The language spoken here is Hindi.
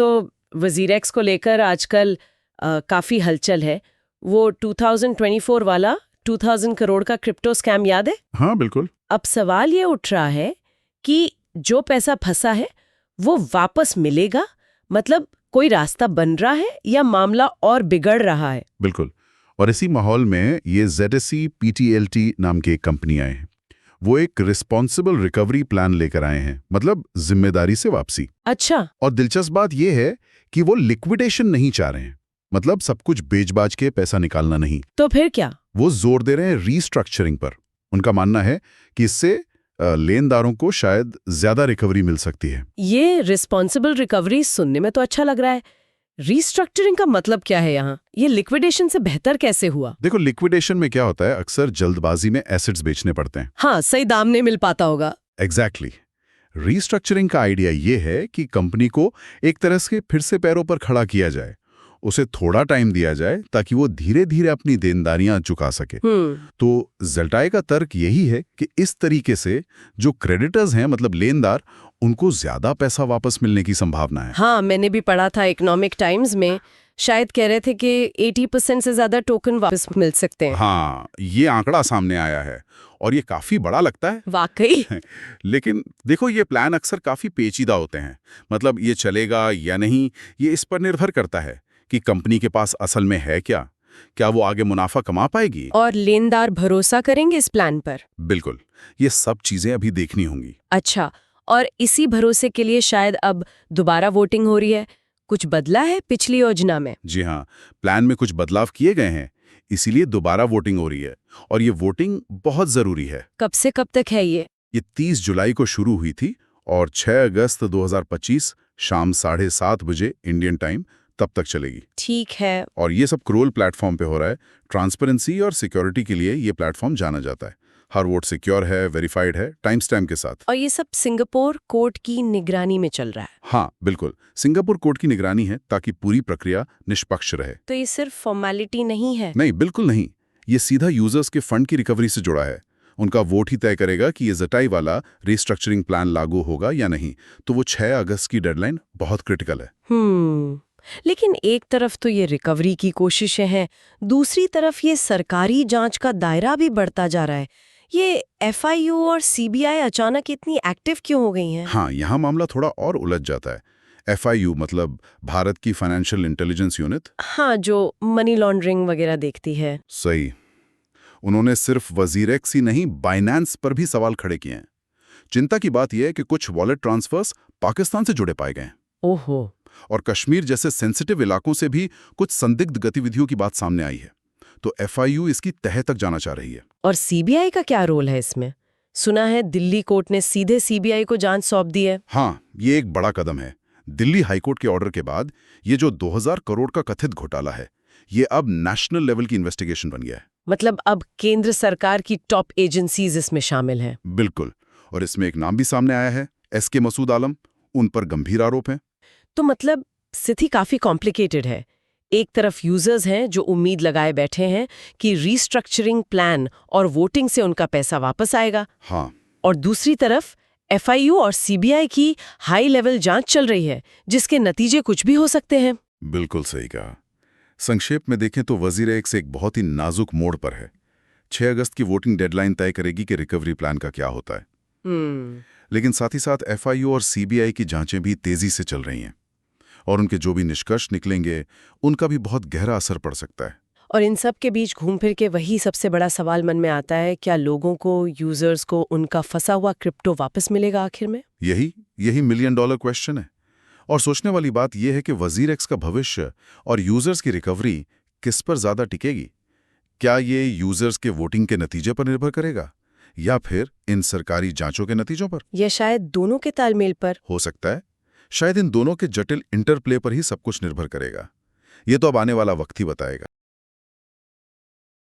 तो वजीर एक्स को लेकर आजकल काफी हलचल है। वो 2024 वाला 2000 करोड़ का क्रिप्टो स्कैम याद है? हाँ बिल्कुल। अब सवाल ये उठ रहा है कि जो पैसा फंसा है वो वापस मिलेगा, मतलब कोई रास्ता बन रहा है या मामला और बिगड़ रहा है? बिल्कुल। और इसी माहौल में ये ZSE PTLT नाम की एक कंपनी आए हैं। वो एक रिस्पॉन्सिबल रिकवरी प्लान लेकर आए हैं, मतलब जिम्मेदारी से वापसी। अच्छा। और दिलचस्प बात यह है कि वो लिक्विडेशन नहीं चाह रहे हैं, मतलब सब कुछ बेच-बाच के पैसा निकालना नहीं। तो फिर क्या? वो जोर दे रहे हैं रीस्ट्रक्चरिंग पर। उनका मानना है कि इससे लेनदारों को शायद ज्यादा रिकवरी मिल सकती है। ये रिस्पॉन्सिबल रिकवरी सुनने में तो अच्छा लग रहा है। रीस्ट्रक्चरिंग का मतलब क्या है यहाँ? ये लिक्विडेशन से बेहतर कैसे हुआ? देखो, लिक्विडेशन में क्या होता है, अक्सर जल्दबाजी में एसेट्स बेचने पड़ते हैं। हाँ, सही दाम नहीं मिल पाता होगा। एग्जैक्टली। रीस्ट्रक्चरिंग का आइडिया ये है कि कंपनी को एक तरह से फिर से पैरों पर खड़ा किया जाए, उसे थोड़ा टाइम दिया जाए ताकि वो धीरे धीरे अपनी देनदारियां चुका सके। तो ज़ेल्टाई का तर्क यही है कि इस तरीके से जो क्रेडिटर्स हैं, मतलब लेनदार, उनको ज्यादा पैसा वापस मिलने की संभावना है। हाँ, मैंने भी पढ़ा था इकोनॉमिक टाइम्स में, शायद कह रहे थे कि 80% से ज्यादा टोकन वापस मिल सकते हैं। हाँ, ये आंकड़ा सामने आया है और ये काफी बड़ा लगता है। वाकई। लेकिन देखो, ये प्लान अक्सर काफी पेचीदा होते हैं। मतलब ये चलेगा या नहीं, ये इस पर निर्भर करता है कि कंपनी के पास असल में है क्या वो आगे मुनाफा कमा पाएगी, और लेनदार भरोसा करेंगे इस प्लान पर। बिल्कुल, ये सब चीजें अभी देखनी होंगी। अच्छा, और इसी भरोसे के लिए शायद अब दोबारा वोटिंग हो रही है। कुछ बदला है पिछली योजना में? जी हाँ, प्लान में कुछ बदलाव किए गए हैं, इसीलिए दोबारा वोटिंग हो रही है। और ये वोटिंग बहुत जरूरी है। कब से कब तक है ये? ये 30 जुलाई को शुरू हुई थी और 6 अगस्त 2025 शाम 7:30 बजे इंडियन टाइम तब तक चलेगी। ठीक है। और ये सब क्रोल प्लेटफॉर्म पे हो रहा है। ट्रांसपेरेंसी और सिक्योरिटी के लिए ये प्लेटफॉर्म जाना जाता है। हर वोट सिक्योर है, वेरीफाइड है, टाइम स्टैम्प के साथ। और ये सब सिंगापुर कोर्ट की निगरानी में चल रहा है? हाँ बिल्कुल, सिंगापुर कोर्ट की निगरानी है ताकि पूरी प्रक्रिया निष्पक्ष रहे। तो ये सिर्फ फॉर्मेलिटी नहीं है? नहीं, बिल्कुल नहीं। ये सीधा यूजर्स के फंड की रिकवरी से जुड़ा है। उनका वोट ही तय करेगा कि ये ज़ेटाई वाला रीस्ट्रक्चरिंग प्लान लागू होगा या नहीं। तो वो 6 अगस्त की डेडलाइन बहुत क्रिटिकल है। लेकिन एक तरफ तो ये रिकवरी की कोशिशें हैं, दूसरी तरफ ये सरकारी जांच का दायरा भी बढ़ता जा रहा है। ये FIU और CBI अचानक इतनी एक्टिव क्यों हो गई हैं? हाँ, यहाँ मामला थोड़ा और उलझ जाता है। FIU मतलब भारत की फाइनेंशियल इंटेलिजेंस यूनिट। हाँ, जो मनी लॉन्ड्रिंग वगैरह देखती है। सही। उन्होंने सिर्फ वजीर एक्स ही नहीं, बाइनेंस पर भी सवाल खड़े किए हैं। चिंता की बात यह है कि कुछ वॉलेट ट्रांसफर्स पाकिस्तान से जुड़े पाए गए हैं। ओहो। और कश्मीर जैसे सेंसिटिव इलाकों से भी कुछ संदिग्ध गतिविधियों की बात सामने आई है। तो FIU इसकी तह तक जाना चाह रही है। और CBI का क्या रोल है इसमें? सुना है दिल्ली कोर्ट ने सीधे CBI को जांच सौंप दी है। हाँ, ये एक बड़ा कदम है। दिल्ली हाईकोर्ट के ऑर्डर के बाद ये जो 2000 करोड़ का कथित घोटाला है, ये अब नेशनल लेवल की इन्वेस्टिगेशन बन गया है। मतलब अब केंद्र सरकार की टॉप एजेंसीज इसमें शामिल हैं। बिल्कुल। और इसमें एक नाम भी सामने आया है, SK मसूद आलम। उन पर गंभीर आरोप हैं। तो मतलब स्थिति काफी कॉम्प्लिकेटेड है। एक तरफ यूजर्स हैं जो उम्मीद लगाए बैठे हैं कि रीस्ट्रक्चरिंग प्लान और वोटिंग से उनका पैसा वापस आएगा। हाँ। और दूसरी तरफ FIU और CBI की हाई लेवल जांच चल रही है, जिसके नतीजे कुछ भी हो सकते हैं। बिल्कुल सही कहा। संक्षेप में देखें तो वजीर एक्स एक बहुत ही नाजुक मोड़ पर है। 6 अगस्त की वोटिंग डेडलाइन तय करेगी कि रिकवरी प्लान का क्या होता है। लेकिन साथ ही साथ FIU और CBI की जांचें भी तेजी से चल रही हैं और उनके जो भी निष्कर्ष निकलेंगे, उनका भी बहुत गहरा असर पड़ सकता है। और इन सब के बीच घूम फिर के वही सबसे बड़ा सवाल मन में आता है, क्या लोगों को, यूजर्स को उनका फंसा हुआ क्रिप्टो वापस मिलेगा आखिर में? यही मिलियन डॉलर क्वेश्चन है। और सोचने वाली बात यह है कि वजीर एक्स का भविष्य और यूजर्स की रिकवरी किस पर ज्यादा टिकेगी? क्या ये यूजर्स के वोटिंग के नतीजे पर निर्भर करेगा या फिर इन सरकारी जांचों के नतीजों पर, या शायद दोनों के तालमेल पर? हो सकता है। शायद इन दोनों के जटिल इंटरप्ले पर ही सब कुछ निर्भर करेगा। ये तो अब आने वाला वक्त ही बताएगा।